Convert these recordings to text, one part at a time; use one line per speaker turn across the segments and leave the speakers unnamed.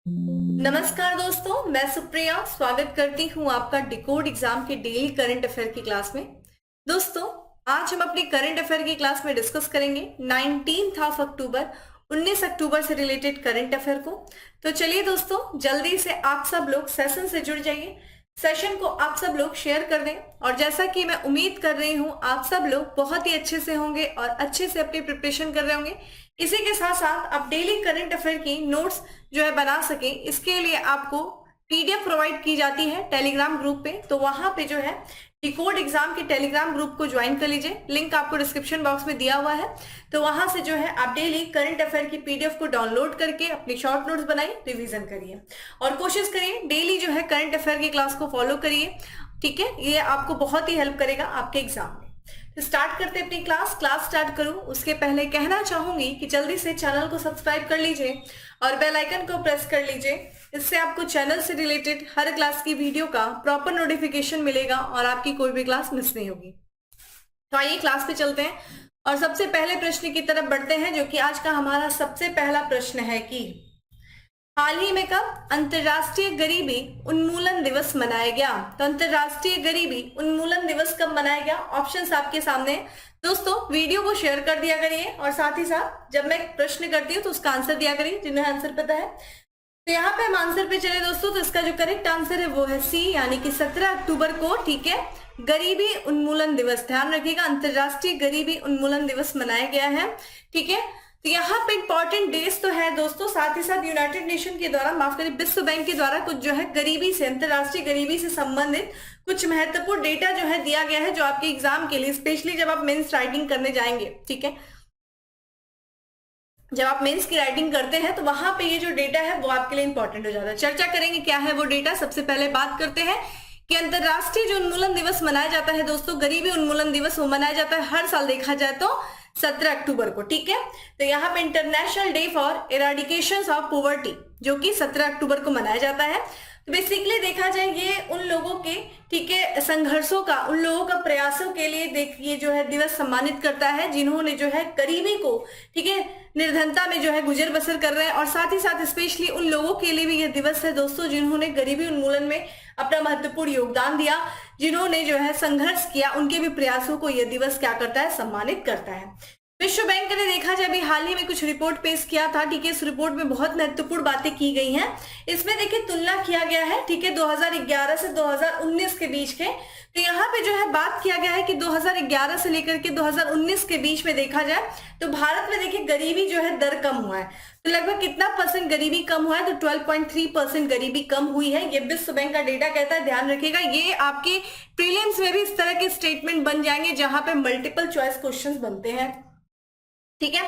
नमस्कार दोस्तों, मैं सुप्रिया स्वागत करती हूँ आपका डिकोड एग्जाम के डेली करंट अफेयर की क्लास में। दोस्तों, आज हम अपनी करंट अफेयर की क्लास में डिस्कस करेंगे 19 ऑफ अक्टूबर 19 अक्टूबर से रिलेटेड करंट अफेयर को। तो चलिए दोस्तों, जल्दी से आप सब लोग सेशन से जुड़ जाइए, सेशन को आप सब लोग शेयर कर दें। और जैसा कि मैं उम्मीद कर रही हूँ आप सब लोग बहुत ही अच्छे से होंगे और अच्छे से अपनी प्रिपरेशन कर रहे होंगे। इसी के साथ साथ आप डेली करंट अफेयर की नोट्स जो है बना सके, इसके लिए आपको पीडीएफ प्रोवाइड की जाती है टेलीग्राम ग्रुप पे। तो वहां पे जो है डिकोड एग्जाम के टेलीग्राम ग्रुप को ज्वाइन कर लीजिए, लिंक आपको डिस्क्रिप्शन बॉक्स में दिया हुआ है। तो वहां से जो है आप डेली करंट अफेयर की पीडीएफ को डाउनलोड करके अपनी शॉर्ट नोट्स बनाइए, रिवीजन करिए और कोशिश करिए डेली जो है करंट अफेयर की क्लास को फॉलो करिए। ठीक है, ये आपको बहुत ही हेल्प करेगा आपके एग्जाम में। तो स्टार्ट करते अपनी क्लास स्टार्ट करूं उसके पहले कहना चाहूंगी कि जल्दी से चैनल को सब्सक्राइब कर लीजिए और बेल आइकन को प्रेस कर लीजिए। इससे आपको चैनल से रिलेटेड हर क्लास की वीडियो का प्रॉपर नोटिफिकेशन मिलेगा और आपकी कोई भी क्लास मिस नहीं होगी। तो आइए क्लास पे चलते हैं और सबसे पहले प्रश्न की तरफ बढ़ते हैं, जो कि आज का हमारा सबसे पहला प्रश्न है कि हाल ही में कब अंतर्राष्ट्रीय गरीबी उन्मूलन दिवस मनाया गया। तो अंतर्राष्ट्रीय गरीबी उन्मूलन दिवस कब मनाया गया? ऑप्शंस आपके सामने हैं। दोस्तों, वीडियो को शेयर कर दिया करिए और साथ ही साथ जब मैं प्रश्न करती हूँ तो उसका आंसर दिया करिए जिन्हें आंसर पता है। तो यहाँ पे हम आंसर पे चले दोस्तों, तो इसका जो करेक्ट आंसर है वो है सी, यानी कि 17 अक्टूबर को, ठीक है, गरीबी उन्मूलन दिवस। ध्यान रखिएगा, अंतर्राष्ट्रीय गरीबी उन्मूलन दिवस मनाया गया है। ठीक है, तो यहाँ पे इंपॉर्टेंट डेज तो है दोस्तों, साथ ही साथ यूनाइटेड नेशन के द्वारा, माफ करिए, विश्व बैंक के द्वारा कुछ जो है गरीबी से, अंतर्राष्ट्रीय गरीबी से संबंधित कुछ महत्वपूर्ण डेटा जो है दिया गया है, जो आपके एग्जाम के लिए, स्पेशली जब आप मेंस राइटिंग करने जाएंगे, ठीक है, जब आप मेंस की राइटिंग करते हैं तो वहां पे ये जो डेटा है वो आपके लिए इंपॉर्टेंट हो जाता है। चर्चा करेंगे क्या है वो डेटा। सबसे पहले बात करते हैं कि अंतर्राष्ट्रीय जो उन्मूलन दिवस मनाया जाता है दोस्तों, गरीबी उन्मूलन दिवस, वो मनाया जाता है हर साल देखा जाए तो 17 अक्टूबर को। ठीक है, तो यहाँ पे international day for eradication of poverty, जो कि 17 अक्टूबर को मनाया जाता है। तो बेसिकली देखा जाए ये उन लोगों के, ठीक है, संघर्षों का, उन लोगों का प्रयासों के लिए देखिए जो है दिवस सम्मानित करता है, जिन्होंने जो है गरीबी को, ठीक है, निर्धनता में जो है गुजर बसर कर रहे हैं। और साथ ही साथ स्पेशली उन लोगों के लिए भी यह दिवस है दोस्तों, जिन्होंने गरीबी उन्मूलन में अपना महत्वपूर्ण योगदान दिया, जिन्होंने जो है संघर्ष किया, उनके भी प्रयासों को यह दिवस क्या करता है, सम्मानित करता है। विश्व बैंक ने देखा जाए अभी हाल ही में कुछ रिपोर्ट पेश किया था, ठीक है, इस रिपोर्ट में बहुत महत्वपूर्ण बातें की गई हैं। इसमें देखिए तुलना किया गया है, ठीक है, 2011 से 2019 के बीच के। तो यहाँ पे जो है बात किया गया है कि 2011 से लेकर के 2019 के बीच में देखा जाए तो भारत में देखिए गरीबी जो है दर कम हुआ है। तो लगभग कितना परसेंट गरीबी कम हुआ है? तो 12.3% गरीबी कम हुई है, ये विश्व बैंक का डेटा कहता है। ध्यान रखिएगा, ये आपके प्रीलिम्स में भी इस तरह के स्टेटमेंट बन जाएंगे जहां पे मल्टीपल चॉइस क्वेश्चन बनते हैं। ठीक है,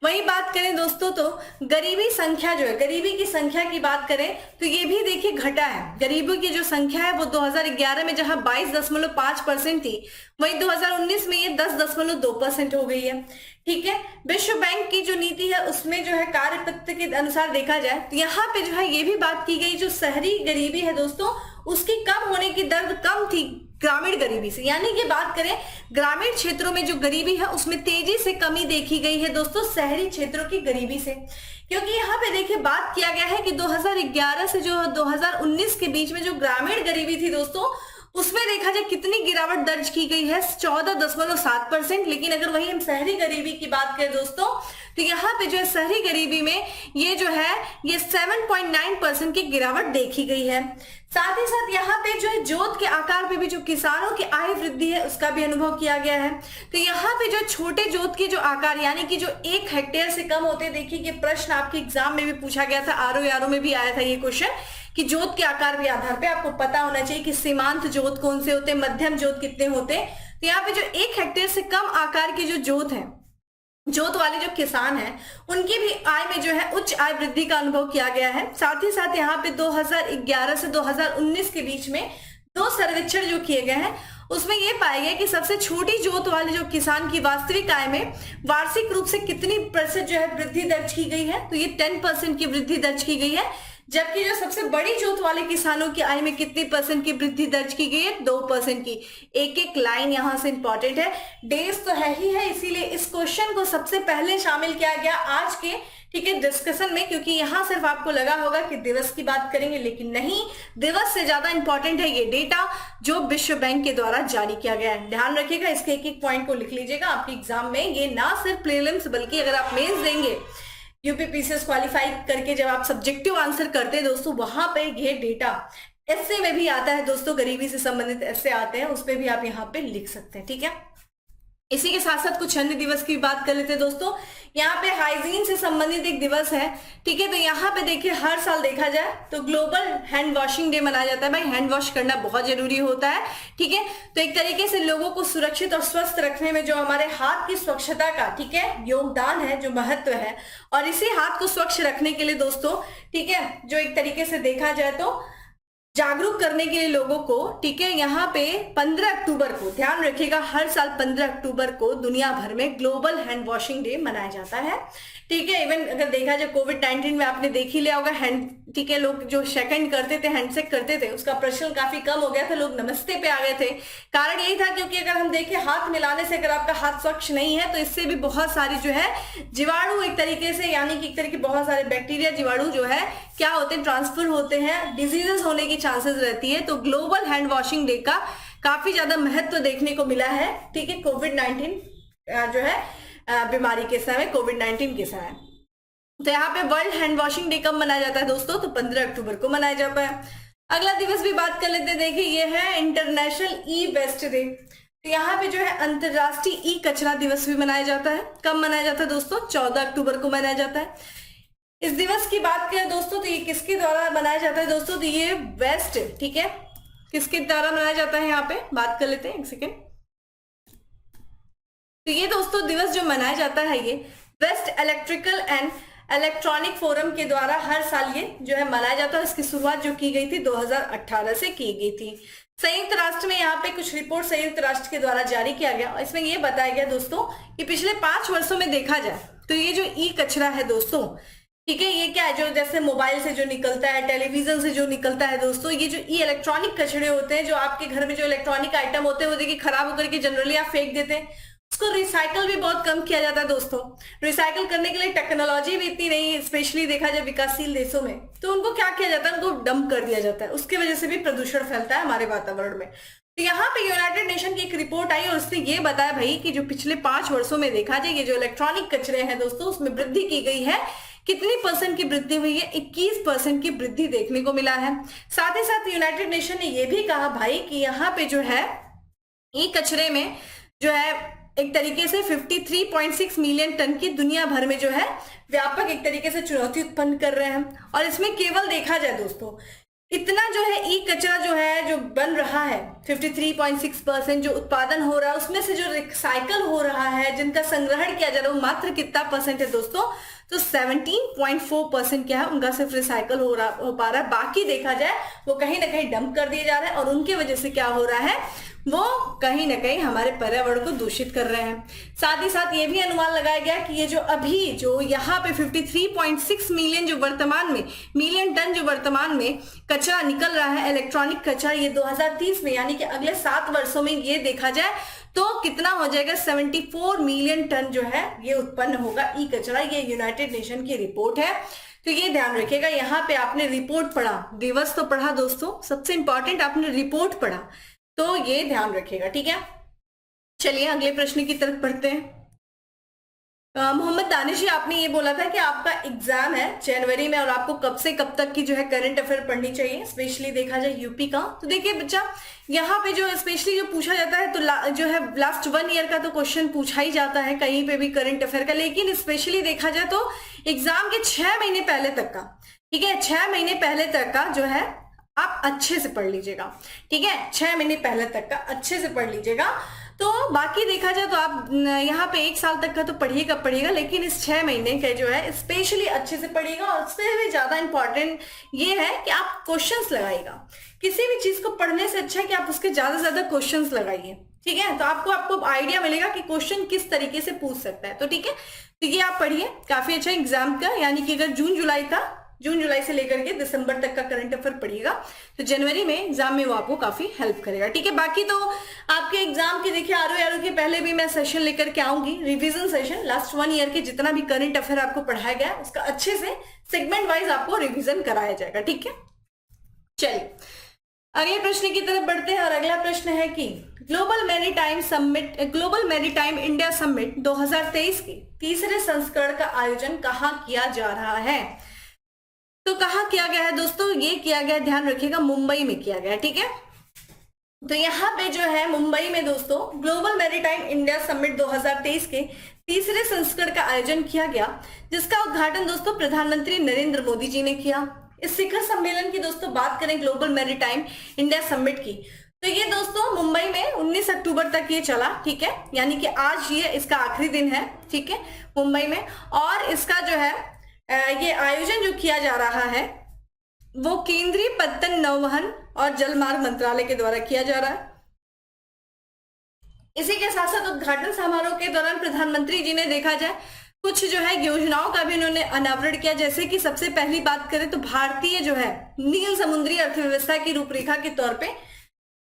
वही बात करें दोस्तों तो गरीबी संख्या जो है, गरीबी की संख्या की बात करें तो ये भी देखिए घटा है। गरीबों की जो संख्या है वो 2011 में जहां 22.5% थी, वही 2019 में ये 10.2% हो गई है। ठीक है, विश्व बैंक की जो नीति है उसमें जो है कार्यपत्र के अनुसार देखा जाए तो यहाँ पे जो है ये भी बात की गई, जो शहरी गरीबी है दोस्तों उसकी कम होने की दर कम थी ग्रामीण गरीबी से। यानी कि बात करें ग्रामीण क्षेत्रों में जो गरीबी है उसमें तेजी से कमी देखी गई है दोस्तों शहरी क्षेत्रों की गरीबी से। क्योंकि यहाँ पे देखिए बात किया गया है कि 2011 से जो 2019 के बीच में जो ग्रामीण गरीबी थी दोस्तों, उसमें देखा जाए कितनी गिरावट दर्ज की गई है, 14.7%। लेकिन अगर वही हम शहरी गरीबी की बात करें दोस्तों तो यहाँ पे जो है शहरी गरीबी में ये जो है ये 7.9% की गिरावट देखी गई है। साथ ही साथ यहाँ पे जो है जोत के आकार पे भी जो किसानों की आय वृद्धि है उसका भी अनुभव किया गया है। तो यहाँ पे जो छोटे जोत के जो आकार, यानी कि जो 1 हेक्टेयर से कम होते, देखिए ये प्रश्न आपके एग्जाम में भी पूछा गया था, आरओ में भी आया था ये क्वेश्चन कि जोत के आकार के आधार पे आपको पता होना चाहिए कि सीमांत जोत कौन से होते, मध्यम जोत कितने होते। तो यहाँ पे जो 1 हेक्टेयर से कम आकार की जो जोत है, जोत वाले जो किसान हैं, उनकी भी आय में जो है उच्च आय वृद्धि का अनुभव किया गया है। साथ ही साथ यहाँ पे 2011 से 2019 के बीच में 2 सर्वेक्षण जो किए गए हैं उसमें ये पाया गया कि सबसे छोटी जोत वाले जो किसान की वास्तविक आय में वार्षिक रूप से कितनी प्रतिशत जो है वृद्धि दर्ज की गई है, तो ये 10% की वृद्धि दर्ज की गई है। जबकि जो सबसे बड़ी जोत वाले किसानों की आय में कितनी परसेंट की वृद्धि दर्ज की गई है? 2% की। एक एक लाइन यहां से इंपॉर्टेंट है, डेज तो है ही है, इसीलिए इस क्वेश्चन को सबसे पहले शामिल किया गया आज के ठीक है, डिस्कशन में, क्योंकि यहाँ सिर्फ आपको लगा होगा कि दिवस की बात करेंगे, लेकिन नहीं, दिवस से ज्यादा इंपॉर्टेंट है ये डेटा जो विश्व बैंक के द्वारा जारी किया गया है। ध्यान रखिएगा, इसके एक एक पॉइंट को लिख लीजिएगा आपके एग्जाम में। ये ना सिर्फ प्रीलिम्स बल्कि अगर आप मेंस देंगे, यूपीपीसीएस क्वालिफाई करके जब आप सब्जेक्टिव आंसर करते हैं दोस्तों, वहां पे ये डेटा ऐसे में भी आता है दोस्तों, गरीबी से संबंधित ऐसे आते हैं, उसपे भी आप यहाँ पे लिख सकते हैं। ठीक है, इसी के साथ साथ कुछ अन्य दिवस की बात कर लेते हैं दोस्तों। यहाँ पे हाइजीन से संबंधित एक दिवस है। ठीक है, तो यहाँ पे देखिए हर साल देखा जाए तो ग्लोबल हैंड वॉशिंग डे मनाया जाता है। भाई हैंड वॉश करना बहुत जरूरी होता है। ठीक है, तो एक तरीके से लोगों को सुरक्षित और स्वस्थ रखने में जो हमारे हाथ की स्वच्छता का, ठीक है, योगदान है, जो महत्व है, और इसी हाथ को स्वच्छ रखने के लिए दोस्तों, ठीक है, जो एक तरीके से देखा जाए तो जागरूक करने के लिए लोगों को, ठीक है, यहाँ पे 15 अक्टूबर को, ध्यान रखिएगा, हर साल 15 अक्टूबर को दुनिया भर में ग्लोबल हैंड वॉशिंग डे मनाया जाता है। ठीक है, इवन अगर देखा जाए कोविड-19 में आपने देख ही लिया होगा हैंड, ठीक है, लोग जो सेकंड करते थे, हैंडशेक करते थे, उसका प्रचलन काफी कम हो गया था, लोग नमस्ते पे आ गए थे। कारण यही था क्योंकि अगर हम देखें हाथ मिलाने से अगर आपका हाथ स्वच्छ नहीं है तो इससे भी बहुत सारी जो है जीवाणु एक तरीके से, यानी कि एक तरीके बहुत सारे बैक्टीरिया, जीवाणु जो है क्या होते हैं, ट्रांसफर होते हैं, डिजीजेस होने की चांसेस रहती है। तो ग्लोबल हैंड वॉशिंग डे का काफी ज्यादा महत्व देखने को मिला है। ठीक है, कोविड-19 जो है बीमारी के समय, कोविड-19 के समय। तो यहाँ पे वर्ल्ड हैंड वॉशिंग डे कब मनाया जाता है दोस्तों? तो 15 अक्टूबर को मनाया जाता है। अगला दिवस भी बात कर लेते हैं। देखिए ये है इंटरनेशनल ई वेस्ट डे। तो यहाँ पे जो है अंतरराष्ट्रीय ई कचरा दिवस भी मनाया जाता है। कब मनाया जाता है दोस्तों? 14 अक्टूबर को मनाया जाता है। इस दिवस की बात करें दोस्तों तो ये किसके द्वारा मनाया जाता है दोस्तों? तो ये वेस्ट, ठीक है, किसके द्वारा मनाया जाता है, यहाँ पे बात कर लेते हैं, एक सेकेंड। तो ये दोस्तों दिवस जो मनाया जाता है ये waste electrical and electronic forum के द्वारा हर साल ये जो है मनाया जाता है। इसकी शुरुआत जो की गई थी 2018 से की गई थी। संयुक्त राष्ट्र में यहाँ पे कुछ रिपोर्ट संयुक्त राष्ट्र के द्वारा जारी किया गया और इसमें ये बताया गया दोस्तों कि पिछले 5 वर्षों में देखा जाए तो ये जो ई कचरा है दोस्तों, ठीक है, ये क्या है, जो जैसे मोबाइल से जो निकलता है, टेलीविजन से जो निकलता है दोस्तों, ये जो ई इलेक्ट्रॉनिक कचरे होते हैं, जो आपके घर में जो इलेक्ट्रॉनिक आइटम होते हैं वो देखिए खराब होकर के जनरली आप फेंक देते हैं, उसको रिसाइकल भी बहुत कम किया जाता है दोस्तों। रिसाइकल करने के लिए टेक्नोलॉजी भी इतनी नहीं, स्पेशली देखा जाए विकासशील देशों में, तो उनको क्या किया जाता है, उनको डंप कर दिया जाता है। उसकी वजह से भी प्रदूषण फैलता है हमारे वातावरण में। तो यहाँ पे यूनाइटेड नेशन की एक रिपोर्ट आई और उसने ये बताया भाई कि जो पिछले 5 वर्षों में देखा जाए ये जो इलेक्ट्रॉनिक कचरे हैं दोस्तों उसमें वृद्धि की गई है। कितनी % की वृद्धि हुई है? 21% की वृद्धि देखने को मिला है। साथ ही साथ यूनाइटेड नेशन ने यह भी कहा भाई कि यहाँ पे जो है ई कचरे में जो है एक तरीके से 53.6 मिलियन टन की दुनिया भर में जो है व्यापक एक तरीके से चुनौती उत्पन्न कर रहे हैं। और इसमें केवल देखा जाए दोस्तों इतना जो है ई कचरा जो है जो बन रहा है 53.6% जो उत्पादन हो रहा है उसमें से जो रिसाइकल हो रहा है, जिनका संग्रहण किया जा रहा है, वो मात्र कितना % है दोस्तों? तो 17.4% क्या है उनका सिर्फ रिसाइकल हो पा रहा है। बाकी देखा जाए वो कहीं ना कहीं डंप कर दिए जा रहे हैं और उनके वजह से क्या हो रहा है, वो कहीं ना कहीं हमारे पर्यावरण को दूषित कर रहे हैं। साथ ही साथ ये भी अनुमान लगाया गया कि ये जो अभी जो यहाँ पे 53.6 मिलियन जो वर्तमान में मिलियन टन जो वर्तमान में कचरा निकल रहा है इलेक्ट्रॉनिक कचरा, ये 2030 में यानी कि अगले 7 वर्षों में ये देखा जाए तो कितना हो जाएगा, 74 मिलियन टन जो है ये उत्पन्न होगा ई कचरा। ये यूनाइटेड नेशन की रिपोर्ट है। तो ये ध्यान रखिएगा, यहाँ पे आपने रिपोर्ट पढ़ा, दिवस तो पढ़ा दोस्तों, सबसे इंपॉर्टेंट आपने रिपोर्ट पढ़ा, तो ये ध्यान रखिएगा। ठीक है, चलिए अगले प्रश्न की तरफ बढ़ते हैं। मोहम्मद दानिश जी, आपने ये बोला था कि आपका एग्जाम है जनवरी में और आपको कब से कब तक की जो है करंट अफेयर पढ़नी चाहिए, स्पेशली देखा जाए यूपी का। तो देखिए बच्चा, यहाँ पे जो स्पेशली जो पूछा जाता है तो जो है लास्ट 1 ईयर का तो क्वेश्चन पूछा ही जाता है कहीं पे भी करंट अफेयर का, लेकिन स्पेशली देखा जाए तो एग्जाम के 6 महीने पहले तक का, ठीक है, 6 महीने पहले तक का जो है आप अच्छे से पढ़ लीजिएगा। ठीक है, 6 महीने पहले तक का अच्छे से पढ़ लीजिएगा। तो बाकी देखा जाए तो आप यहाँ पे 1 साल तक का तो पढ़िएगा, लेकिन इस 6 महीने के जो है स्पेशली अच्छे से पढ़िएगा। और उससे भी ज्यादा इंपॉर्टेंट ये है कि आप क्वेश्चंस लगाइएगा। किसी भी चीज को पढ़ने से अच्छा है कि आप उसके ज्यादा से ज्यादा क्वेश्चंस लगाइए। ठीक है, तो आपको आइडिया मिलेगा कि क्वेश्चन किस तरीके से पूछ सकता है। तो ठीक है, तो ये आप पढ़िए, काफी अच्छा एग्जाम का, यानी कि अगर जून जुलाई का जून जुलाई से लेकर के दिसंबर तक का करंट अफेयर पढ़िएगा, तो जनवरी में एग्जाम में वो आपको काफी हेल्प करेगा। ठीक है, बाकी तो आपके एग्जाम के देखिए आरओ के पहले भी मैं सेशन लेकर के आऊंगी, रिवीजन सेशन, लास्ट 1 ईयर के जितना भी करंट अफेयर आपको पढ़ाया गया उसका अच्छे से सेगमेंट वाइज आपको रिविजन कराया जाएगा। ठीक है, चलिए अगले प्रश्न की तरफ बढ़ते हैं और अगला प्रश्न है कि ग्लोबल मैरीटाइम इंडिया समिट 2023 के तीसरे संस्करण का आयोजन कहाँ किया जा रहा है? तो कहाँ किया गया है दोस्तों? ये किया गया, ध्यान रखिएगा, मुंबई में किया गया। ठीक है, तो यहाँ पे जो है मुंबई में दोस्तों ग्लोबल मैरीटाइम इंडिया समिट 2023 के तीसरे संस्करण का आयोजन किया गया, जिसका उद्घाटन दोस्तों प्रधानमंत्री नरेंद्र मोदी जी ने किया। इस शिखर सम्मेलन की दोस्तों बात करें ग्लोबल मैरीटाइम इंडिया समिट की, तो ये दोस्तों मुंबई में 19 अक्टूबर तक ये चला। ठीक है, यानी कि आज ये इसका आखिरी दिन है। ठीक है, मुंबई में, और इसका जो है ये आयोजन जो किया जा रहा है वो केंद्रीय पत्तन नौवहन और जलमार्ग मंत्रालय के द्वारा किया जा रहा है। इसी के साथ साथ उद्घाटन समारोह के दौरान प्रधानमंत्री जी ने देखा जाए कुछ जो है योजनाओं का भी उन्होंने अनावरण किया, जैसे कि सबसे पहली बात करें तो भारतीय जो है नील समुद्री अर्थव्यवस्था की रूपरेखा के तौर पे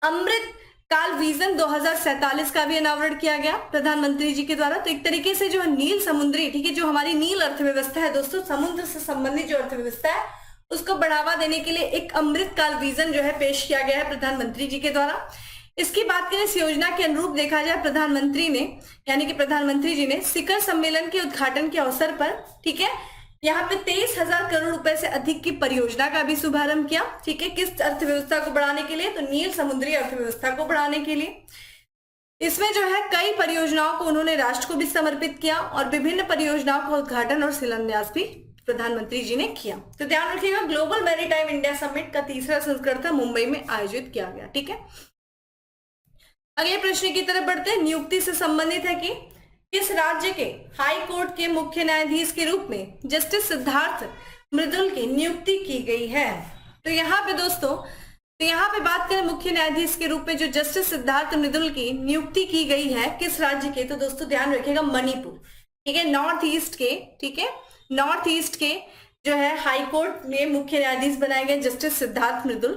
अमृत काल विजन 2047 का भी अनावरण किया गया प्रधानमंत्री जी के द्वारा। तो एक तरीके से जो नील समुद्री, ठीक है, जो हमारी नील अर्थव्यवस्था है दोस्तों, समुद्र से संबंधित जो अर्थव्यवस्था है उसको बढ़ावा देने के लिए एक अमृत काल विजन जो है पेश किया गया है प्रधानमंत्री जी के द्वारा। इसकी बात करें, इस योजना के अनुरूप देखा जाए प्रधानमंत्री ने, यानी कि प्रधानमंत्री जी ने शिखर सम्मेलन के उद्घाटन के अवसर पर, ठीक है, यहाँ पे 23,000 करोड़ रुपए से अधिक की परियोजना का भी शुभारंभ किया। ठीक है, किस अर्थव्यवस्था को बढ़ाने के लिए? तो नील समुद्री अर्थव्यवस्था को बढ़ाने के लिए। इसमें जो है कई परियोजनाओं को उन्होंने राष्ट्र को भी समर्पित किया और विभिन्न परियोजनाओं का उद्घाटन और शिलान्यास भी प्रधानमंत्री जी ने किया। तो ध्यान रखिएगा, ग्लोबल मैरीटाइम इंडिया समिट का तीसरा संस्करण था, मुंबई में आयोजित किया गया। ठीक है, अगले प्रश्न की तरफ बढ़ते हैं, नियुक्ति से संबंधित है कि किस राज्य के हाई कोर्ट के मुख्य न्यायाधीश के रूप में जस्टिस सिद्धार्थ मृदुल की नियुक्ति की गई है? तो यहाँ पे दोस्तों, तो यहाँ पे बात करें मुख्य न्यायाधीश के रूप में जो जस्टिस सिद्धार्थ मृदुल की नियुक्ति की गई है किस राज्य के? तो दोस्तों ध्यान रखिएगा, मणिपुर। ठीक है, नॉर्थ ईस्ट के, ठीक है, नॉर्थ ईस्ट के जो है हाई कोर्ट में मुख्य न्यायाधीश बनाए गए जस्टिस सिद्धार्थ मृदुल।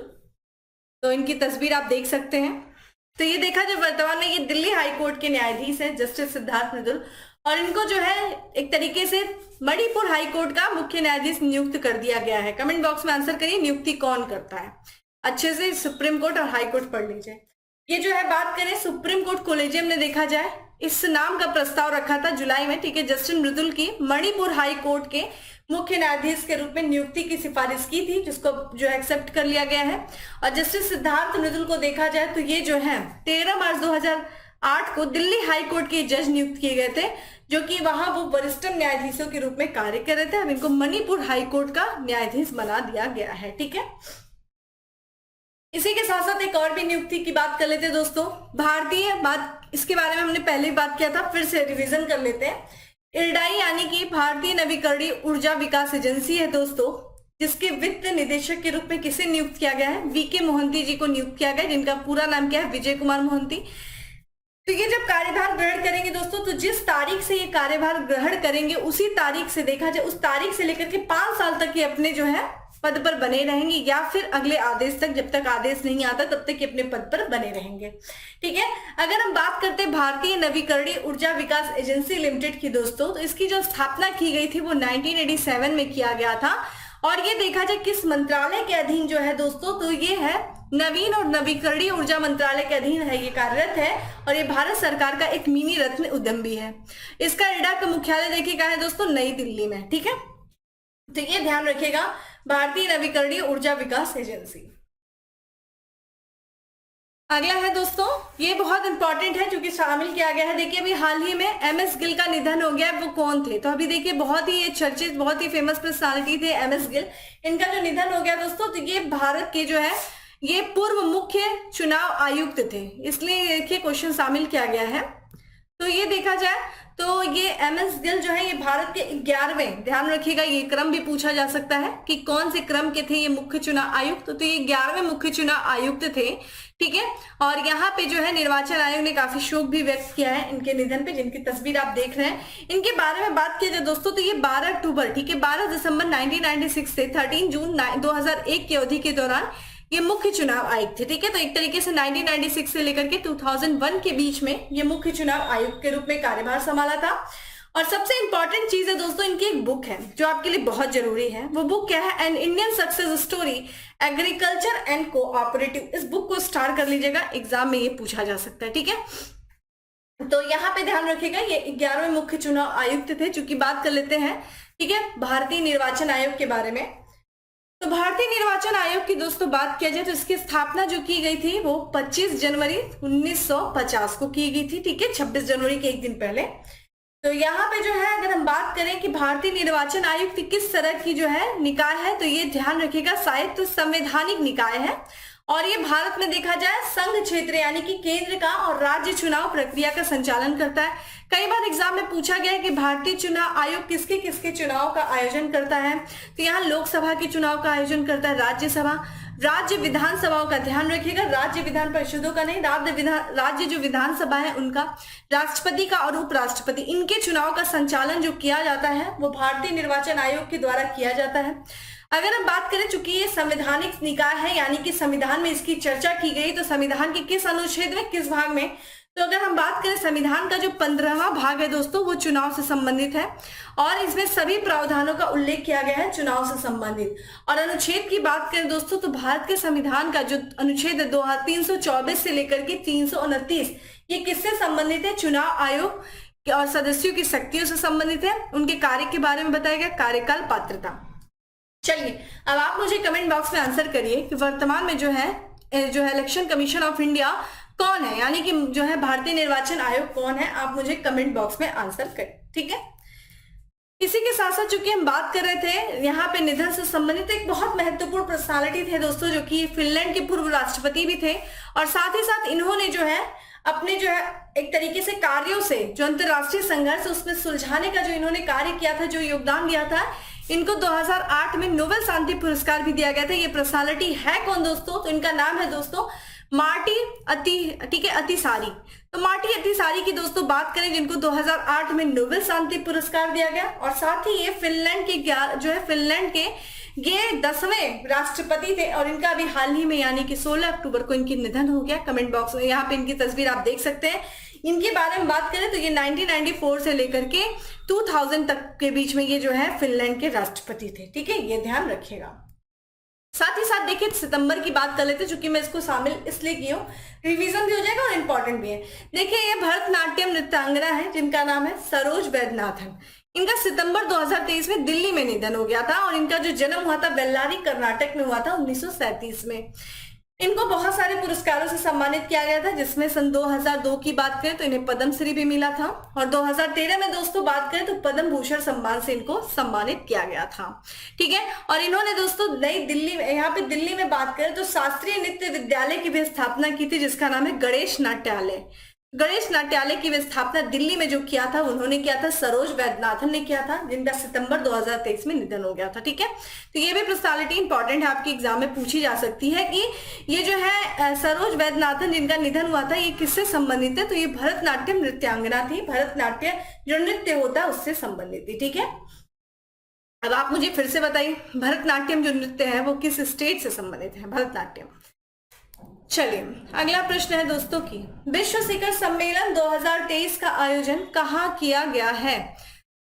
तो इनकी तस्वीर आप देख सकते हैं। तो ये देखा जब वर्तमान में ये दिल्ली हाई कोर्ट के न्यायाधीश है जस्टिस सिद्धार्थ मृदुल, और इनको जो है एक तरीके से मणिपुर हाई कोर्ट का मुख्य न्यायाधीश नियुक्त कर दिया गया है। कमेंट बॉक्स में आंसर करिए, नियुक्ति कौन करता है? अच्छे से सुप्रीम कोर्ट और हाई कोर्ट पढ़ लीजिए। ये जो है बात करें सुप्रीम कोर्ट कोलेजियम ने देखा जाए इस नाम का प्रस्ताव रखा था जुलाई में। ठीक है, जस्टिस मृदुल की मणिपुर हाई कोर्ट के मुख्य न्यायाधीश के रूप में नियुक्ति की सिफारिश की थी, जिसको जो एक्सेप्ट कर लिया गया है। और जस्टिस सिद्धार्थ मृदुल को देखा जाए तो ये जो है 13 मार्च 2008 को दिल्ली हाई कोर्ट के जज नियुक्त किए गए थे, जो कि वहां वो वरिष्ठ न्यायाधीशों के रूप में कार्य कर रहे थे। अब इनको मणिपुर हाई कोर्ट का न्यायाधीश बना दिया गया है। ठीक है, इसी के साथ साथ एक और भी नियुक्ति की बात कर लेते हैं दोस्तों। भारतीय बात, इसके बारे में हमने पहले ही बात किया था, फिर से रिवीजन कर लेते हैं। इरडाई यानी कि भारतीय नवीकरणीय ऊर्जा विकास एजेंसी है दोस्तों, जिसके वित्त निदेशक के रूप में किसे नियुक्त किया गया है? वीके मोहंती जी को नियुक्त किया गया, जिनका पूरा नाम क्या है? विजय कुमार मोहंती। तो ये जब कार्यभार ग्रहण करेंगे दोस्तों, तो जिस तारीख से ये कार्यभार ग्रहण करेंगे उसी तारीख से देखा जाए, उस तारीख से लेकर के 5 साल तक ये अपने जो है पद पर बने रहेंगे, या फिर अगले आदेश तक, जब तक आदेश नहीं आता तब तक ये अपने पद पर बने रहेंगे। ठीक है, अगर हम बात करते हैं भारतीय नवीकरणीय ऊर्जा विकास एजेंसी लिमिटेड की दोस्तों, तो इसकी जो स्थापना की गई थी वो 1987 में किया गया था। और ये देखा जाए किस मंत्रालय के अधीन जो है दोस्तों, तो ये है नवीन और नवीकरणीय ऊर्जा मंत्रालय के अधीन है, ये कार्यरत है। और ये भारत सरकार का एक मिनी रत्न उद्यम भी है। इसका इरडा का मुख्यालय देखिए कहाँ है दोस्तों? नई दिल्ली में। ठीक है, तो ये ध्यान रखिएगा, भारतीय नवीकरणीय ऊर्जा विकास एजेंसी। अगला है दोस्तों, ये बहुत इंपॉर्टेंट है क्योंकि शामिल किया गया है। देखिए अभी हाल ही में एमएस गिल का निधन हो गया है, वो कौन थे? तो अभी देखिए बहुत ही ये चर्चित, बहुत ही फेमस पर्सनालिटी थे एमएस गिल। इनका जो निधन हो गया दोस्तों, तो ये भारत के जो है ये पूर्व मुख्य चुनाव आयुक्त थे, इसलिए देखिए क्वेश्चन शामिल किया गया है। तो ये देखा जाए तो ये एमएस गिल जो है ये भारत के 11वें, ध्यान रखिएगा ये क्रम भी पूछा जा सकता है कि कौन से क्रम के थे ये मुख्य चुनाव आयुक्त, तो ये 11वें मुख्य चुनाव आयुक्त थे, ठीक है। और यहाँ पे जो है निर्वाचन आयोग ने काफी शोक भी व्यक्त किया है इनके निधन पे, जिनकी तस्वीर आप देख रहे हैं। इनके बारे में बात की जाए दोस्तों तो ये 12 अक्टूबर, ठीक है, 12 दिसंबर 1996 से 13 जून 2001 की अवधि के दौरान ये मुख्य चुनाव आयुक्त थे, ठीक है। तो एक तरीके से 1996 से लेकर के 2001 के बीच में ये मुख्य चुनाव आयुक्त के रूप में कार्यभार संभाला था। और सबसे इंपॉर्टेंट चीज है दोस्तों, इनकी एक बुक है जो आपके लिए बहुत जरूरी है। वो बुक क्या है? An Indian success story agriculture and cooperative. इस बुक को स्टार कर लीजिएगा, एग्जाम में ये पूछा जा सकता है, ठीक है। तो यहाँ पे ध्यान रखिएगा ये 11वें मुख्य चुनाव आयुक्त थे। चूंकि बात कर लेते हैं, ठीक है, भारतीय निर्वाचन आयोग के बारे में। तो भारतीय निर्वाचन आयोग की दोस्तों बात किया जाए तो इसकी स्थापना जो की गई थी वो 25 जनवरी 1950 को की गई थी, ठीक है, 26 जनवरी के एक दिन पहले। तो यहाँ पे जो है अगर हम बात करें कि भारतीय निर्वाचन आयोग किस तरह की जो है निकाय है, तो ये ध्यान रखिएगा शायद तो संवैधानिक निकाय है। और ये भारत में देखा जाए संघ क्षेत्र यानी कि केंद्र का और राज्य चुनाव प्रक्रिया का संचालन करता है। कई बार एग्जाम में पूछा गया है कि भारतीय चुनाव आयोग किसके किसके चुनाव का आयोजन करता है, तो यहाँ लोकसभा के चुनाव का आयोजन करता है, राज्यसभा, राज्य विधानसभाओं का ध्यान रखिएगा, राज्य विधान परिषदों का नहीं, राज्य जो विधानसभा है उनका, राष्ट्रपति का और उपराष्ट्रपति, इनके चुनाव का संचालन जो किया जाता है वो भारतीय निर्वाचन आयोग के द्वारा किया जाता है। अगर हम बात करें, चूंकि ये संवैधानिक निकाय है यानी कि संविधान में इसकी चर्चा की गई, तो संविधान के किस अनुच्छेद में, किस भाग में, तो अगर हम बात करें संविधान का जो 15वां भाग है दोस्तों वो चुनाव से संबंधित है और इसमें सभी प्रावधानों का उल्लेख किया गया है चुनाव से संबंधित। और अनुच्छेद की बात करें दोस्तों तो भारत के संविधान का जो अनुच्छेद है 324 से लेकर के 329 ये किससे संबंधित है? चुनाव आयोग और सदस्यों की शक्तियों से संबंधित है। उनके कार्य के बारे में बताया गया, कार्यकाल, पात्रता। चलिए अब आप मुझे कमेंट बॉक्स में आंसर करिए कि वर्तमान में जो है इलेक्शन कमीशन ऑफ इंडिया कौन है, यानी कि जो है भारतीय निर्वाचन आयोग कौन है, आप मुझे कमेंट बॉक्स में आंसर करें, ठीक है। इसी के साथ साथ चूंकि हम बात कर रहे थे यहाँ पे निधन से संबंधित एक बहुत महत्वपूर्ण पर्सनालिटी थे दोस्तों, जो कि फिनलैंड के पूर्व राष्ट्रपति भी थे और साथ ही साथ इन्होंने जो है अपने जो है एक तरीके से कार्यों से जो अंतरराष्ट्रीय संघर्ष उसमें सुलझाने का जो इन्होंने कार्य किया था, जो योगदान दिया था, इनको 2008 में नोबेल शांति पुरस्कार भी दिया गया था। ये पर्सनालिटी है कौन दोस्तों? तो इनका नाम है दोस्तों मार्टी अतिसारी। तो मार्टी अतिसारी की दोस्तों बात करें जिनको 2008 में नोबेल शांति पुरस्कार दिया गया और साथ ही ये फिनलैंड के ये 10वें राष्ट्रपति थे और इनका अभी हाल ही में यानी कि 16 अक्टूबर को इनकी निधन हो गया। कमेंट बॉक्स में यहाँ पे इनकी तस्वीर आप देख सकते हैं। इनके बारे में बात करें तो ये 1994 से लेकर के 2000 तक के बीच में ये जो है फिनलैंड के राष्ट्रपति थे, ठीक है, ये ध्यान रखिएगा। साथ ही साथ देखिए सितंबर की बात कर लेते हैं, चूंकि मैं इसको शामिल इसलिए की हूँ, रिवीजन भी हो जाएगा और इम्पोर्टेंट भी है। देखिए ये भरतनाट्यम नृत्यांगना है जिनका नाम है सरोज वैद्यनाथन। इनका सितंबर 2023 में दिल्ली में निधन हो गया था और इनका जो जन्म हुआ था बेल्लारी कर्नाटक में हुआ था 1937 में। इनको बहुत सारे पुरस्कारों से सम्मानित किया गया था, जिसमें सन 2002 की बात करें तो इन्हें पद्मश्री भी मिला था और 2013 में दोस्तों बात करें तो पद्म भूषण सम्मान से इनको सम्मानित किया गया था, ठीक है। और इन्होंने दोस्तों नई दिल्ली में, यहाँ पे दिल्ली में बात करें तो शास्त्रीय नृत्य विद्यालय की भी स्थापना की थी जिसका नाम है गणेश नाट्यालय। गणेश नाट्यालय की स्थापना दिल्ली में जो किया था उन्होंने किया था, सरोज वैद्यनाथन ने किया था, जिनका सितंबर 2023 में निधन हो गया था, ठीक है। तो ये भी पर्सनालिटी इंपॉर्टेंट है, आपके एग्जाम में पूछी जा सकती है कि ये जो है सरोज वैद्यनाथन जिनका निधन हुआ था ये किससे संबंधित है? तो ये भरतनाट्यम नृत्यांगना थी, भरतनाट्यम जो नृत्य होता है उससे संबंधित थी, ठीक है। अब आप मुझे फिर से बताइए भरतनाट्यम जो नृत्य है वो किस स्टेट से संबंधित है? भरतनाट्यम। चलिए अगला प्रश्न है दोस्तों की विश्व शिखर सम्मेलन 2023 का आयोजन कहाँ किया गया है?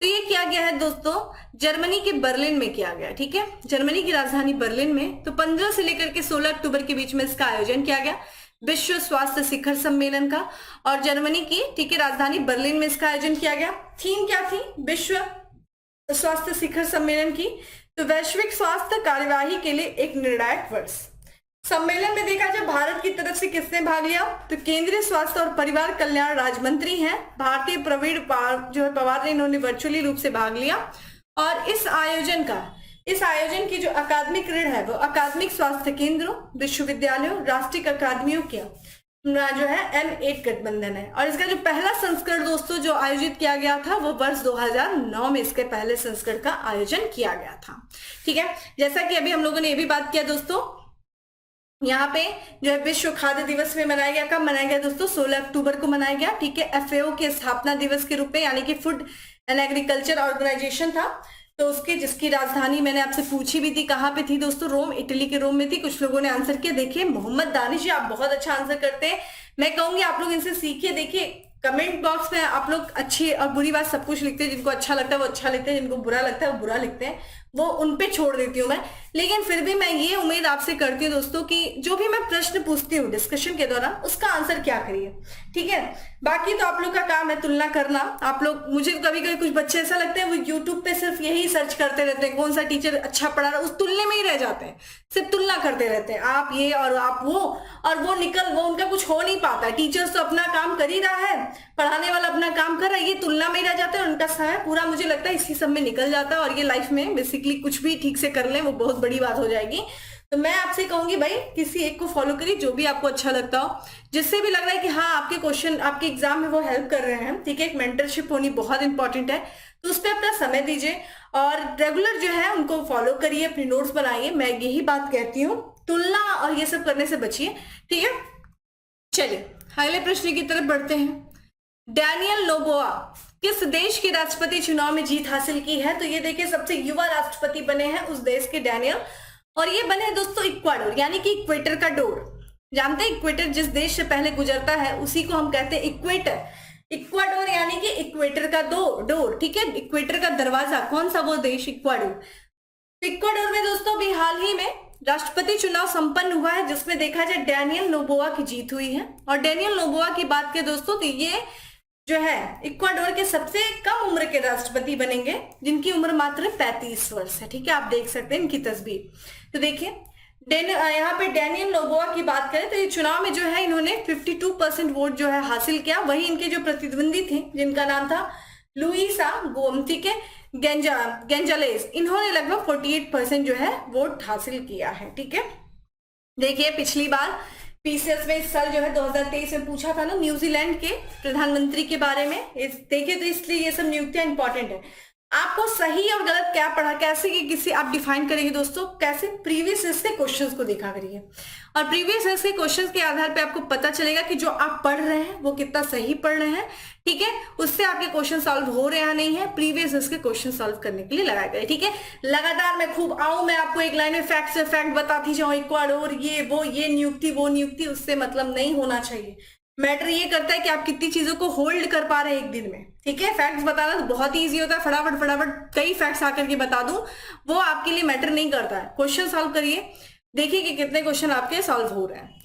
तो ये किया गया है दोस्तों जर्मनी के बर्लिन में किया गया, ठीक है, जर्मनी की राजधानी बर्लिन में। तो 15 से लेकर के 16 अक्टूबर के बीच में इसका आयोजन किया गया विश्व स्वास्थ्य शिखर सम्मेलन का और जर्मनी की, ठीक है, राजधानी बर्लिन में इसका आयोजन किया गया। थीम क्या थी विश्व स्वास्थ्य शिखर सम्मेलन की? तो वैश्विक स्वास्थ्य कार्यवाही के लिए एक निर्णायक वर्ष। सम्मेलन में देखा जाए भारत की तरफ से किसने भाग लिया? तो केंद्रीय स्वास्थ्य और परिवार कल्याण राज्य मंत्री हैं भारतीय प्रवीण जो है पवार ने, इन्होंने वर्चुअली रूप से भाग लिया। और इस आयोजन की जो अकादमिक ऋण है वो अकादमिक स्वास्थ्य केंद्रों, विश्वविद्यालयों, राष्ट्रीय अकादमियों के जो है M8 गठबंधन है। और इसका जो पहला संस्करण दोस्तों जो आयोजित किया गया था वो वर्ष 2009 में इसके पहले संस्करण का आयोजन किया गया था। ठीक है, जैसा कि अभी हम लोगों ने ये भी बात किया दोस्तों, यहाँ पे जो है विश्व खाद्य दिवस में मनाया गया। कब मनाया गया दोस्तों? 16 अक्टूबर को मनाया गया। ठीक है, FAO के स्थापना दिवस के रूप में, यानी कि फूड एंड एग्रीकल्चर ऑर्गेनाइजेशन था। तो उसकी जिसकी राजधानी मैंने आपसे पूछी भी थी, कहाँ पे थी दोस्तों? रोम, इटली के रोम में थी। कुछ लोगों ने आंसर किया। देखिए मोहम्मद दानिश जी, आप बहुत अच्छा आंसर करते हैं। मैं कहूंगी आप लोग इनसे सीखिए। देखिए कमेंट बॉक्स में आप लोग अच्छी और बुरी बात सब कुछ लिखते हैं। जिनको अच्छा लगता है वो अच्छा लिखते हैं, जिनको बुरा लगता है वो बुरा लिखते हैं, वो उन पे छोड़ देती हूँ मैं। लेकिन फिर भी मैं ये उम्मीद आपसे करती हूँ दोस्तों कि जो भी मैं प्रश्न पूछती हूँ डिस्कशन के दौरान उसका आंसर क्या करिए। ठीक है, बाकी तो आप लोग का काम है तुलना करना। आप लोग, मुझे कभी कभी कुछ बच्चे ऐसा लगते हैं वो यूट्यूब पे सिर्फ यही सर्च करते रहते हैं, कौन सा टीचर अच्छा पढ़ा रहा है, उस तुलने में ही रह जाते हैं, सिर्फ तुलना करते रहते हैं, आप ये और आप वो, और वो उनका कुछ हो नहीं पाता। टीचर्स तो अपना काम कर ही रहा है, पढ़ाने वाला अपना काम कर रहा है, ये तुलना में ही रह जाता है। उनका समय पूरा मुझे लगता है इसी सब में निकल जाता है। और ये लाइफ में बेसिकली कुछ भी ठीक से कर लें वो बहुत बड़ी बात हो जाएगी। तो मैं आपसे कहूंगी भाई किसी एक को फॉलो करिए, जो भी आपको अच्छा लगता हो, जिससे भी लग रहा है कि हाँ आपके क्वेश्चन आपके एग्जाम में वो हेल्प कर रहे हैं। ठीक है, एक मेंटरशिप होनी बहुत इंपॉर्टेंट है, तो उस पर अपना समय दीजिए और रेगुलर जो है उनको फॉलो करिए, अपनी नोट्स बनाइए। मैं यही बात कहती हूँ, तुलना और ये सब करने से बचिए। ठीक है, चलिए अगले प्रश्न की तरफ बढ़ते हैं। डैनियल नोबोआ किस देश के राष्ट्रपति चुनाव में जीत हासिल की है? तो ये देखिए सबसे युवा राष्ट्रपति बने हैं उस देश के डैनियल, और ये बने दोस्तों इक्वाडोर, यानी कि इक्वेटर का डोर। जानते हैं इक्वेटर जिस देश से पहले गुजरता है उसी को हम कहते हैं इक्वेटर। इक्वाडोर यानी कि इक्वेटर का डोर। ठीक है, इक्वेटर का दरवाजा, कौन सा वो देश? इक्वाडोर। इक्वाडोर में दोस्तों अभी हाल ही में राष्ट्रपति चुनाव संपन्न हुआ है, जिसमें देखा जाए डैनियल नोबोआ की जीत हुई है। और डैनियल नोबोआ की बात करें दोस्तों तो ये जो है इक्वाडोर के सबसे कम उम्र के राष्ट्रपति बनेंगे, जिनकी उम्र मात्र 35 वर्ष है। ठीक है, आप देख सकते हैं इनकी तस्वीर। तो देखिए यहाँ पे डैनियल नोबोआ की बात करें तो ये चुनाव में जो है इन्होंने 52% वोट जो है हासिल किया। वही इनके जो प्रतिद्वंदी थे जिनका नाम था लुइसा गोमती के गेंजालेस, इन्होंने लगभग 48% जो है वोट हासिल किया है। ठीक है, देखिए पिछली बार पीसीएस में इस साल जो है 2023 में पूछा था ना न्यूजीलैंड के प्रधानमंत्री के बारे में। देखिए तो इसलिए ये सब नियुक्तियां इंपॉर्टेंट है। आपको सही और गलत क्या पढ़ा, कैसे कि किसी आप डिफाइन करेंगे दोस्तों, कैसे प्रीवियस ईयर के क्वेश्चंस को देखा करिए, और प्रीवियस ईयर के क्वेश्चंस के आधार पे आपको पता चलेगा कि जो आप पढ़ रहे हैं वो कितना सही पढ़ रहे हैं। ठीक है, उससे आपके क्वेश्चन सॉल्व हो रहे हैं नहीं है, प्रीवियस ईयर के क्वेश्चन सॉल्व करने के लिए लगाए गए। ठीक है, लगातार मैं खूब आऊं, मैं आपको एक लाइन में फैक्ट से फैक्ट बताती जाऊं, इक्वाडोर ये वो, ये नियुक्ति वो नियुक्ति, उससे मतलब नहीं होना चाहिए। मैटर ये करता है कि आप कितनी चीजों को होल्ड कर पा रहे हैं एक दिन में। ठीक है, फैक्ट्स बताना तो बहुत ही इजी होता है, फटाफट फटाफट कई फैक्ट्स आकर के बता दूं, वो आपके लिए मैटर नहीं करता है। क्वेश्चन सॉल्व करिए, देखिए कि कितने क्वेश्चन आपके सॉल्व हो रहे हैं।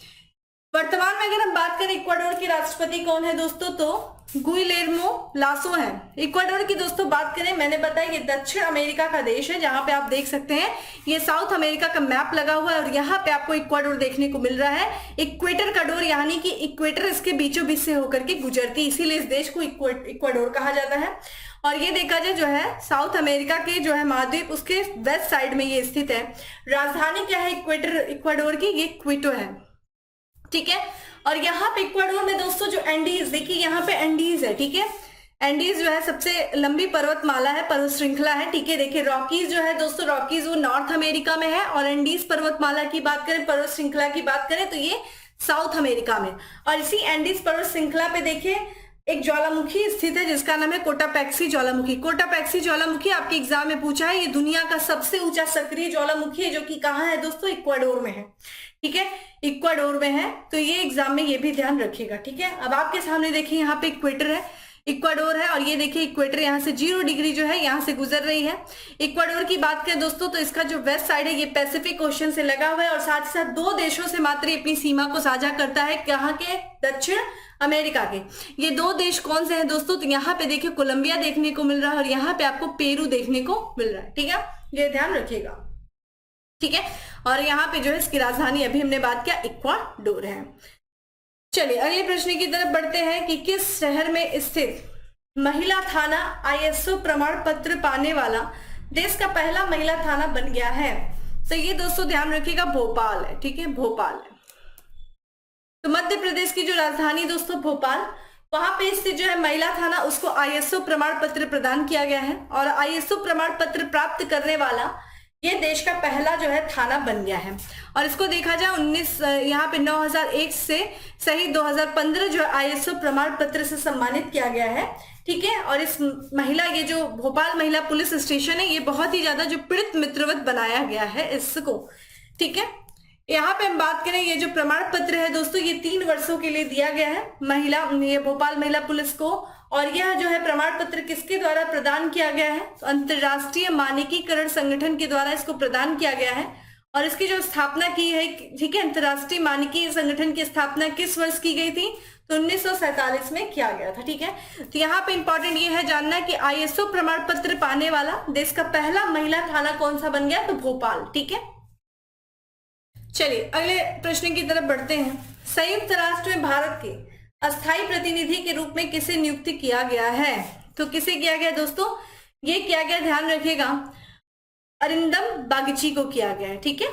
वर्तमान में अगर हम बात करें इक्वाडोर के राष्ट्रपति कौन है दोस्तों, तो गुइलेर्मो लासो है। इक्वाडोर की दोस्तों बात करें, मैंने बताया ये दक्षिण अमेरिका का देश है, जहां पे आप देख सकते हैं ये साउथ अमेरिका का मैप लगा हुआ है और यहाँ पे आपको इक्वाडोर देखने को मिल रहा है। इक्वेटर का डोर, यानी कि इक्वेटर इसके बीचों बीच से होकर के गुजरती, इसीलिए इस देश को इक्वाडोर कहा जाता है। और ये देखा जाए जो है साउथ अमेरिका के जो है महाद्वीप उसके वेस्ट साइड में ये स्थित है। राजधानी क्या है इक्वाडोर की? ये क्विटो है। ठीक है, और यहाँ पे इक्वाडोर में दोस्तों जो एंडीज, देखिए यहाँ पे एंडीज है। ठीक है, एंडीज जो है सबसे लंबी पर्वतमाला है, पर्वत श्रृंखला है। ठीक है, देखिए रॉकीज जो है दोस्तों, रॉकीज वो नॉर्थ अमेरिका में है, और एंडीज पर्वतमाला की बात करें, पर्वत श्रृंखला की बात करें तो ये साउथ अमेरिका में। और इसी एंडीज पर्वत श्रृंखला पे देखिए एक ज्वालामुखी स्थित है जिसका नाम है कोटापैक्सी ज्वालामुखी। कोटापैक्सी ज्वालामुखी आपके एग्जाम में पूछा है, ये दुनिया का सबसे ऊंचा सक्रिय ज्वालामुखी है, जो कि कहाँ है दोस्तों? इक्वाडोर में है। ठीक है, इक्वाडोर में है, तो ये एग्जाम में ये भी ध्यान रखिएगा। ठीक है, अब आपके सामने देखिए यहाँ पे इक्वेटर है, इक्वाडोर है, और ये देखिए इक्वेटर यहाँ से 0 डिग्री जो है यहाँ से गुजर रही है। इक्वाडोर की बात करें दोस्तों तो इसका जो वेस्ट साइड है ये पैसिफिक ओशन से लगा हुआ है, और साथ ही साथ 2 देशों से मात्र अपनी सीमा को साझा करता है। कहाँ के? दक्षिण अमेरिका के। ये 2 देश कौन से हैं दोस्तों? तो यहाँ पे देखिए कोलंबिया देखने को मिल रहा है, और यहाँ पे आपको पेरू देखने को मिल रहा है। ठीक है, ये ध्यान रखिएगा। ठीक है, और यहाँ पे जो है इसकी राजधानी अभी हमने बात किया इक्वाडोर है। चलिए अगले प्रश्न की तरफ बढ़ते हैं कि किस शहर में स्थित महिला थाना ISO प्रमाण पत्र पाने वाला देश का पहला महिला थाना बन गया है? तो ये दोस्तों ध्यान रखिएगा भोपाल है। ठीक है, भोपाल है। तो मध्य प्रदेश की जो राजधानी दोस्तों भोपाल, वहां पे स्थित जो है महिला थाना, उसको आईएसओ प्रमाण पत्र प्रदान किया गया है और आईएसओ प्रमाण पत्र प्राप्त करने वाला ये देश का पहला जो है थाना बन गया है। और इसको देखा जाए यहाँ पे 9001 से सही 2015 जो है आईएसओ प्रमाण पत्र से सम्मानित किया गया है। ठीक है, और इस महिला, ये जो भोपाल महिला पुलिस स्टेशन है, ये बहुत ही ज्यादा जो पीड़ित मित्रवत बनाया गया है इसको। ठीक है, यहाँ पे हम बात करें, ये जो प्रमाण पत्र है दोस्तों, ये 3 वर्षों के लिए दिया गया है ये भोपाल महिला पुलिस को। और यह जो है प्रमाण पत्र किसके द्वारा प्रदान किया गया है? तो अंतरराष्ट्रीय मानकीकरण संगठन के द्वारा इसको प्रदान किया गया है। और इसकी जो स्थापना की है, ठीक है, अंतरराष्ट्रीय मानकीय संगठन की स्थापना किस वर्ष की गई थी? तो 1947 में किया गया था। ठीक है, तो यहाँ पे इंपॉर्टेंट ये है जानना कि आईएसओ प्रमाण पत्र पाने वाला देश का पहला महिला थाना कौन सा बन गया? तो भोपाल। ठीक है, चलिए अगले प्रश्न की तरफ बढ़ते हैं। संयुक्त राष्ट्र में भारत के अस्थायी प्रतिनिधि के रूप में किसे नियुक्त किया गया है? तो किसे किया गया दोस्तों? ये किया गया, ध्यान रखिएगा, अरिंदम बागची को किया गया है। ठीक है,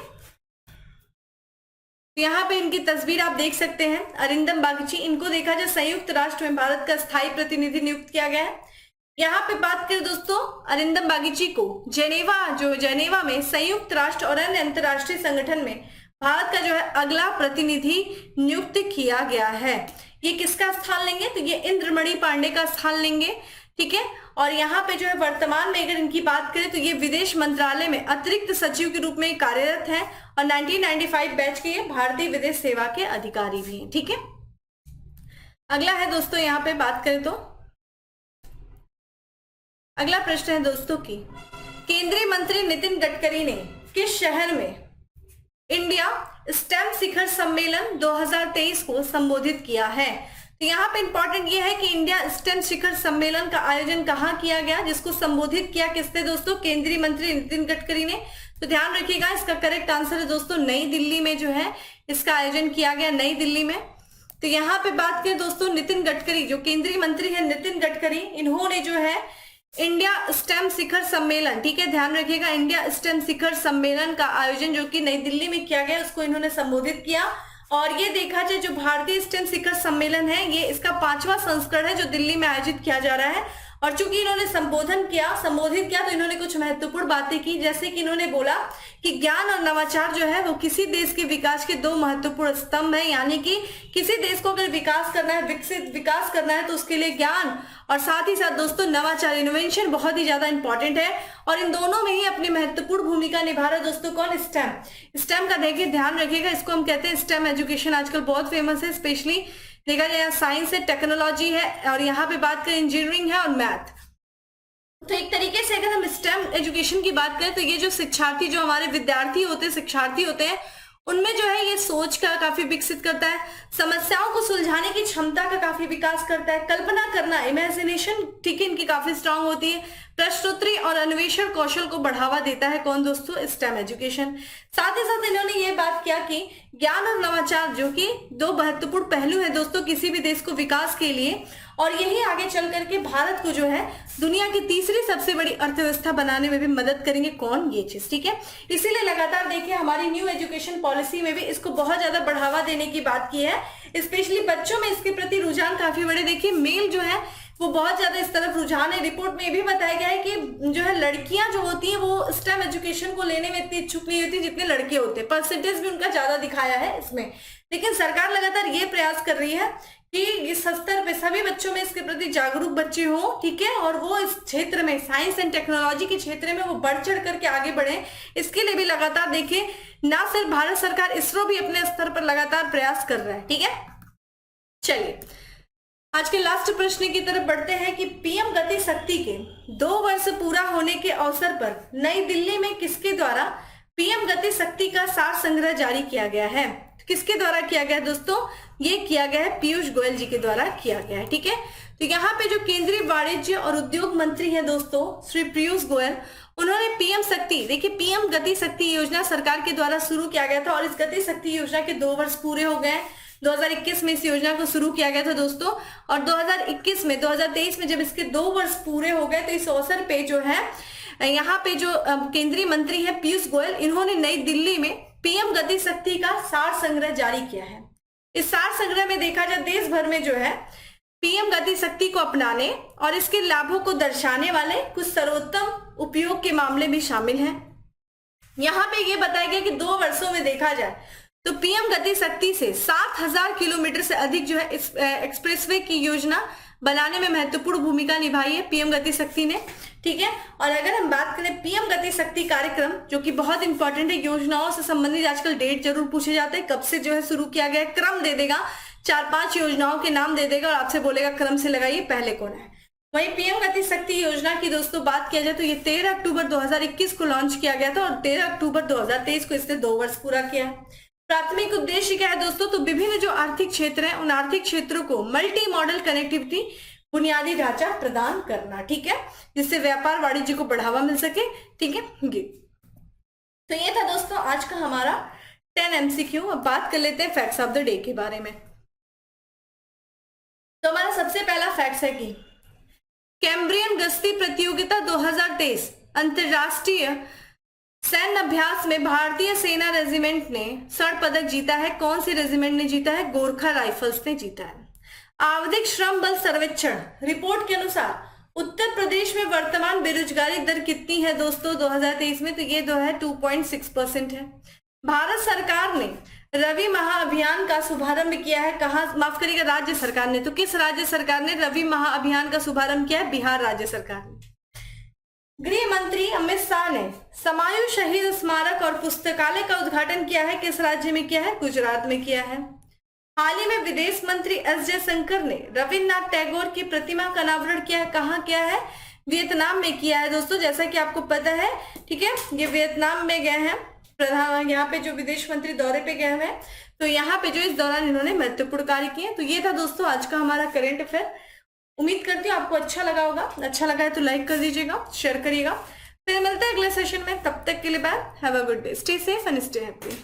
यहाँ पे इनकी तस्वीर आप देख सकते हैं, अरिंदम बागची। इनको देखा जाए संयुक्त राष्ट्र में भारत का स्थायी प्रतिनिधि नियुक्त किया गया है। यहाँ पे बात करें दोस्तों, अरिंदम बागची को जेनेवा में संयुक्त राष्ट्र और अन्य अंतरराष्ट्रीय संगठन में भारत का जो है अगला प्रतिनिधि नियुक्त किया गया है। ये किसका स्थान लेंगे? तो ये इंद्रमणि पांडे का स्थान लेंगे। ठीक है, और यहाँ पे जो है वर्तमान में अगर इनकी बात करें तो ये विदेश मंत्रालय में अतिरिक्त सचिव के रूप में कार्यरत है और 1995 बैच के ये भारतीय विदेश सेवा के अधिकारी भी हैं। ठीक है, अगला है दोस्तों, यहाँ पे बात करें तो अगला प्रश्न है दोस्तों की केंद्रीय मंत्री नितिन गडकरी ने किस शहर में इंडिया स्टेम शिखर सम्मेलन 2023 को संबोधित किया है? तो यहाँ पे इंपॉर्टेंट ये है कि इंडिया स्टेम शिखर सम्मेलन का आयोजन कहाँ किया गया, जिसको संबोधित किया किसने दोस्तों? केंद्रीय मंत्री नितिन गडकरी ने। तो ध्यान रखिएगा, इसका करेक्ट आंसर है दोस्तों नई दिल्ली में जो है इसका आयोजन किया गया, नई दिल्ली में। तो यहाँ पे बात करें दोस्तों, नितिन गडकरी जो केंद्रीय मंत्री है नितिन गडकरी, इन्होंने जो है इंडिया स्टेम शिखर सम्मेलन, ठीक है, ध्यान रखिएगा, इंडिया स्टेम शिखर सम्मेलन का आयोजन जो कि नई दिल्ली में किया गया उसको इन्होंने संबोधित किया। और ये देखा जाए जो भारतीय स्टेम शिखर सम्मेलन है, ये इसका 5वां संस्करण है जो दिल्ली में आयोजित किया जा रहा है। और चूंकि इन्होंने संबोधित किया तो इन्होंने कुछ महत्वपूर्ण बातें की, जैसे कि इन्होंने बोला कि ज्ञान और नवाचार जो है वो किसी देश के विकास के 2 महत्वपूर्ण स्तंभ है, यानी कि किसी देश को अगर विकास करना है, विकसित विकास करना है, तो उसके लिए ज्ञान और साथ ही साथ दोस्तों नवाचार, इनोवेशन बहुत ही ज्यादा इंपॉर्टेंट है। और इन दोनों में ही अपनी महत्वपूर्ण भूमिका निभा रहा है दोस्तों कौन? स्टेम का देखिए, ध्यान रखिएगा, इसको हम कहते हैं स्टेम एजुकेशन, आजकल बहुत फेमस है, स्पेशली देखा जाए साइंस है, टेक्नोलॉजी है, और यहाँ पे बात करें इंजीनियरिंग है और मैथ। तो एक तरीके से अगर हम स्टेम एजुकेशन की बात करें तो ये जो शिक्षार्थी, जो हमारे विद्यार्थी होते हैं, शिक्षार्थी होते हैं, उनमें जो है ये सोच का काफी विकसित करता है, समस्याओं को सुलझाने की क्षमता का काफी विकास करता है, कल्पना करना, इमेजिनेशन, ठीक है, इनकी काफी स्ट्रांग होती है, प्रश्नोत्तरी और अन्वेषण कौशल को बढ़ावा देता है कौन दोस्तों? Stem education. साथ ही साथ इन्होंने ये बात किया कि ज्ञान और नवाचार जो कि 2 महत्वपूर्ण पहलू है दोस्तों किसी भी देश को विकास के लिए, और यही आगे चल करके भारत को जो है दुनिया की तीसरी सबसे बड़ी अर्थव्यवस्था बनाने में भी मदद करेंगे कौन? ये चीज, ठीक है। इसीलिए लगातार देखिए हमारी न्यू एजुकेशन पॉलिसी में भी इसको बहुत ज्यादा बढ़ावा देने की बात की है, स्पेशली बच्चों में इसके प्रति रुझान काफी बड़े। देखिए मेल जो है वो बहुत ज्यादा इस तरफ रुझान है। रिपोर्ट में भी बताया गया है कि जो है लड़कियां जो होती हैं वो स्टेम एजुकेशन को लेने में इतनी इच्छुक नहीं होती जितने लड़के होते हैं, परसेंटेज भी उनका ज्यादा दिखाया है इसमें। लेकिन सरकार लगातार ये प्रयास कर रही है कि इस स्तर पे सभी बच्चों में इसके प्रति जागरूक बच्चे हों, ठीक है, और वो इस क्षेत्र में साइंस एंड टेक्नोलॉजी के क्षेत्र में वो बढ़ चढ़ करके आगे बढ़े। इसके लिए भी लगातार देखिए ना सिर्फ भारत सरकार, इसरो भी अपने स्तर पर लगातार प्रयास कर रहा है, ठीक है। चलिए आज के लास्ट प्रश्न की तरफ बढ़ते हैं कि पीएम गति शक्ति के 2 वर्ष पूरा होने के अवसर पर नई दिल्ली में किसके द्वारा पीएम गति शक्ति का सार संग्रह जारी किया गया है? किसके द्वारा किया गया है दोस्तों? ये किया गया है पीयूष गोयल जी के द्वारा किया गया है, ठीक है। तो यहाँ पे जो केंद्रीय वाणिज्य और उद्योग मंत्री हैं दोस्तों श्री पीयूष गोयल, उन्होंने पीएम शक्ति, देखिए पीएम गति शक्ति योजना सरकार के द्वारा शुरू किया गया था और इस गति शक्ति योजना के 2 वर्ष पूरे हो गए। 2021 में इस योजना को शुरू किया गया था दोस्तों, और 2023 में जब इसके 2 वर्ष पूरे हो गए तो इस अवसर पे जो है यहाँ पे जो केंद्रीय मंत्री है पीयूष गोयल, इन्होंने नई दिल्ली में पीएम गति शक्ति का सार संग्रह जारी किया है। इस सार संग्रह में देखा जाए देश भर में जो है पीएम गति शक्ति को अपनाने और इसके लाभों को दर्शाने वाले कुछ सर्वोत्तम उपयोग के मामले भी शामिल हैं। यहाँ पे ये बताया गया कि 2 वर्षों में देखा जाए तो पीएम गति शक्ति से 7000 किलोमीटर से अधिक जो है एक्सप्रेसवे की योजना बनाने में महत्वपूर्ण भूमिका निभाई है पीएम गति शक्ति ने, ठीक है। और अगर हम बात करें पीएम गति शक्ति कार्यक्रम, जो कि बहुत इंपॉर्टेंट है, योजनाओं से संबंधित आजकल डेट जरूर पूछे जाते हैं, कब से जो है शुरू किया गया है, क्रम दे देगा, 4-5 योजनाओं के नाम दे देगा और आपसे बोलेगा क्रम से लगाइए पहले कौन है। वहीं पीएम गति शक्ति योजना की दोस्तों बात किया जाए तो ये 13 अक्टूबर 2021 को लॉन्च किया गया था और 13 अक्टूबर 2023 को इसने 2 वर्ष पूरा किया है। प्राथमिक उद्देश्य क्या है दोस्तों, तो विभिन्न जो आर्थिक क्षेत्र हैं उन आर्थिक क्षेत्रों को मल्टी मॉडल कनेक्टिविटी बुनियादी ढांचा प्रदान करना, ठीक है, जिससे व्यापार वाणिज्य को बढ़ावा मिल सके, ठीक है। ये तो ये था दोस्तों आज का हमारा 10 MCQ। अब बात कर लेते हैं फैक्ट्स ऑफ द डे के बारे में। तो हमारा सबसे पहला फैक्ट है कि कैम्ब्रियन गश्ती प्रतियोगिता 2023 अंतरराष्ट्रीय सैन्य अभ्यास में भारतीय सेना रेजिमेंट ने स्वर्ण पदक जीता है। कौन सी रेजिमेंट ने जीता है? गोरखा राइफल्स ने जीता है। आवधिक श्रम बल सर्वेक्षण रिपोर्ट के अनुसार उत्तर प्रदेश में वर्तमान बेरोजगारी दर कितनी है दोस्तों 2023 में? तो ये जो है 2.6% है। भारत सरकार ने रवि महाअभियान का शुभारंभ किया है। कहाँ, माफ करिएगा, राज्य सरकार ने। तो किस राज्य सरकार ने रवि महाअभियान का शुभारंभ किया है? बिहार राज्य सरकार ने। गृह मंत्री अमित शाह ने समायु शहीद स्मारक और पुस्तकालय का उद्घाटन किया है। किस राज्य में किया है? गुजरात में किया है। हाल ही में विदेश मंत्री एस जयशंकर ने रविन्द्रनाथ टैगोर की प्रतिमा का अनावरण किया है। कहाँ किया है? वियतनाम में किया है दोस्तों, जैसा कि आपको पता है, ठीक है। ये वियतनाम में गए हैं प्रधान, यहाँ पे जो विदेश मंत्री दौरे पे गए हुए हैं, तो यहाँ पे जो इस दौरान इन्होंने महत्वपूर्ण कार्य किए। तो ये था दोस्तों आज का हमारा करंट अफेयर। उम्मीद करती हूँ आपको अच्छा लगा होगा। अच्छा लगा है तो लाइक कर दीजिएगा, शेयर करिएगा। फिर मिलते हैं अगले सेशन में, तब तक के लिए bye. Have a good day, stay safe and stay happy.